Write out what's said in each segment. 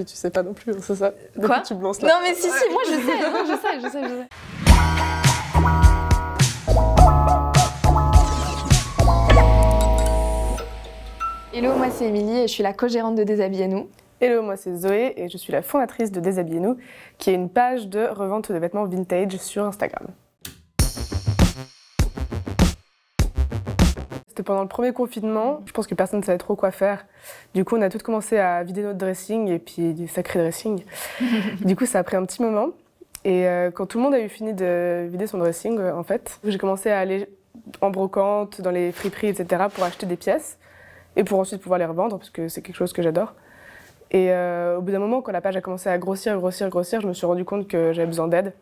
Tu sais pas non plus, c'est ça? Quoi? Tu me lances là. Non mais si, moi je sais, non, je sais. Hello, moi c'est Émilie et je suis la co-gérante de Déshabillez-nous. Hello, moi c'est Zoé et je suis la fondatrice de Déshabillez-nous, qui est une page de revente de vêtements vintage sur Instagram. C'était pendant le premier confinement, je pense que personne ne savait trop quoi faire. Du coup, on a toutes commencé à vider notre dressing et puis du sacré dressing. Du coup, ça a pris un petit moment. Et quand tout le monde a eu fini de vider son dressing, en fait, j'ai commencé à aller en brocante, dans les friperies, etc. pour acheter des pièces et pour ensuite pouvoir les revendre parce que c'est quelque chose que j'adore. Et au bout d'un moment, quand la page a commencé à grossir, je me suis rendu compte que j'avais besoin d'aide.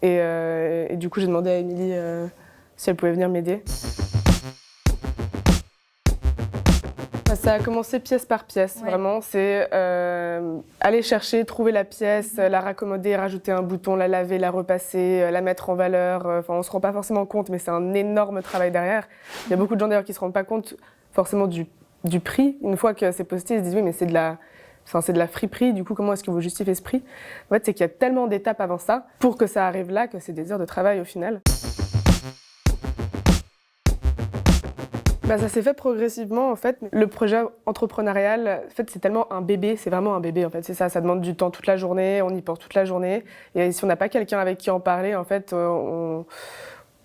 Et du coup, j'ai demandé à Émilie si elle pouvait venir m'aider. Ça a commencé pièce par pièce, Ouais. vraiment. C'est aller chercher, trouver la pièce, la raccommoder, rajouter un bouton, la laver, la repasser, la mettre en valeur. Enfin, on se rend pas forcément compte, mais c'est un énorme travail derrière. Il y a beaucoup de gens d'ailleurs qui se rendent pas compte forcément du prix. Une fois que c'est posté, ils se disent oui, mais c'est de la friperie, du coup, comment est-ce que vous justifiez ce prix? En fait, c'est qu'il y a tellement d'étapes avant ça pour que ça arrive là que c'est des heures de travail au final. Ça s'est fait progressivement en fait. Le projet entrepreneurial, en fait, c'est tellement un bébé, c'est vraiment un bébé en fait. C'est ça, ça demande du temps toute la journée, on y pense toute la journée. Et si on n'a pas quelqu'un avec qui en parler, en fait, on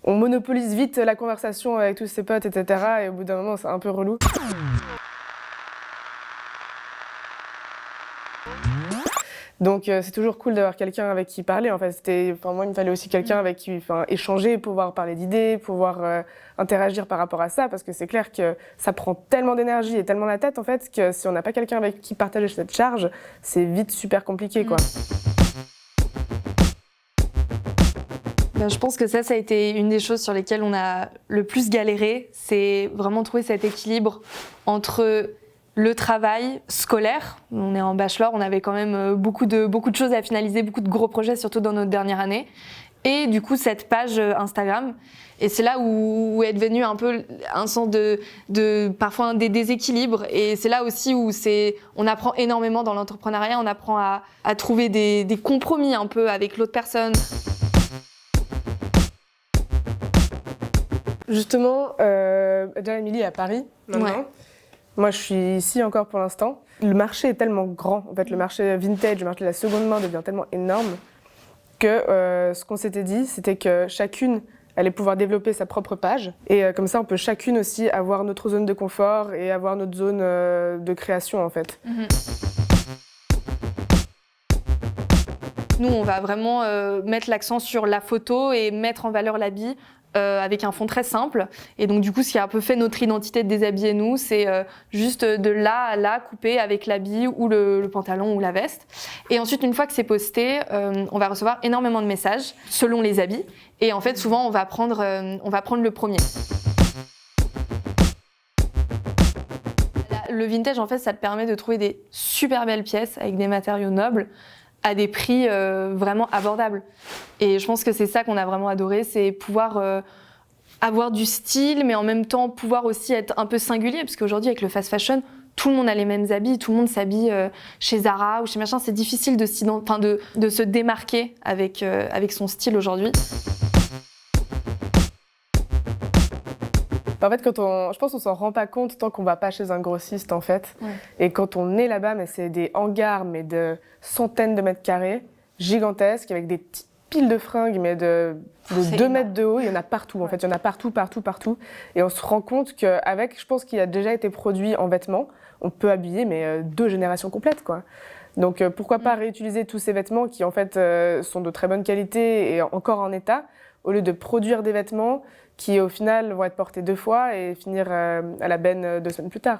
monopolise vite la conversation avec tous ses potes, etc. Et au bout d'un moment, c'est un peu relou. Donc c'est toujours cool d'avoir quelqu'un avec qui parler. En fait, moi, il me fallait aussi quelqu'un avec qui échanger, pouvoir parler d'idées, pouvoir interagir par rapport à ça, parce que c'est clair que ça prend tellement d'énergie et tellement la tête, en fait, que si on n'a pas quelqu'un avec qui partager cette charge, c'est vite super compliqué, quoi. Je pense que ça a été une des choses sur lesquelles on a le plus galéré, c'est vraiment trouver cet équilibre entre le travail scolaire. On est en bachelor, on avait quand même beaucoup de choses à finaliser, beaucoup de gros projets, surtout dans notre dernière année. Et du coup, cette page Instagram. Et c'est là où est devenu un peu un sens de parfois des déséquilibres. Et c'est là aussi où on apprend énormément dans l'entrepreneuriat, on apprend à trouver des compromis un peu avec l'autre personne. Justement, déjà, Émilie est à Paris, maintenant. Ouais. Moi, je suis ici encore pour l'instant. Le marché est tellement grand, en fait, le marché vintage, le marché de la seconde main devient tellement énorme que ce qu'on s'était dit, c'était que chacune allait pouvoir développer sa propre page. Et comme ça, on peut chacune aussi avoir notre zone de confort et avoir notre zone de création, en fait. Nous, on va vraiment mettre l'accent sur la photo et mettre en valeur l'habit avec un fond très simple. Et donc, du coup, ce qui a un peu fait notre identité de Déshabillez-nous, c'est juste de là à là, couper avec l'habit ou le pantalon ou la veste. Et ensuite, une fois que c'est posté, on va recevoir énormément de messages selon les habits. Et en fait, souvent, on va prendre le premier. Le vintage, en fait, ça te permet de trouver des super belles pièces avec des matériaux nobles à des prix vraiment abordables. Et je pense que c'est ça qu'on a vraiment adoré, c'est pouvoir avoir du style, mais en même temps pouvoir aussi être un peu singulier, parce qu'aujourd'hui, avec le fast fashion, tout le monde a les mêmes habits, tout le monde s'habille chez Zara ou chez machin, c'est difficile de se démarquer avec son style aujourd'hui. En fait, je pense qu'on s'en rend pas compte tant qu'on va pas chez un grossiste, en fait. Ouais. Et quand on est là-bas, mais c'est des hangars, mais de centaines de mètres carrés, gigantesques, avec des petites piles de fringues, mais de 2 mètres de haut. Il y en a partout, en fait. Il y en a partout. Et on se rend compte qu'avec, je pense qu'il a déjà été produit en vêtements, on peut habiller, mais 2 générations complètes, quoi. Donc pourquoi pas réutiliser tous ces vêtements qui, en fait, sont de très bonne qualité et encore en état, au lieu de produire des vêtements qui au final vont être portés 2 fois et finir à la benne 2 semaines plus tard.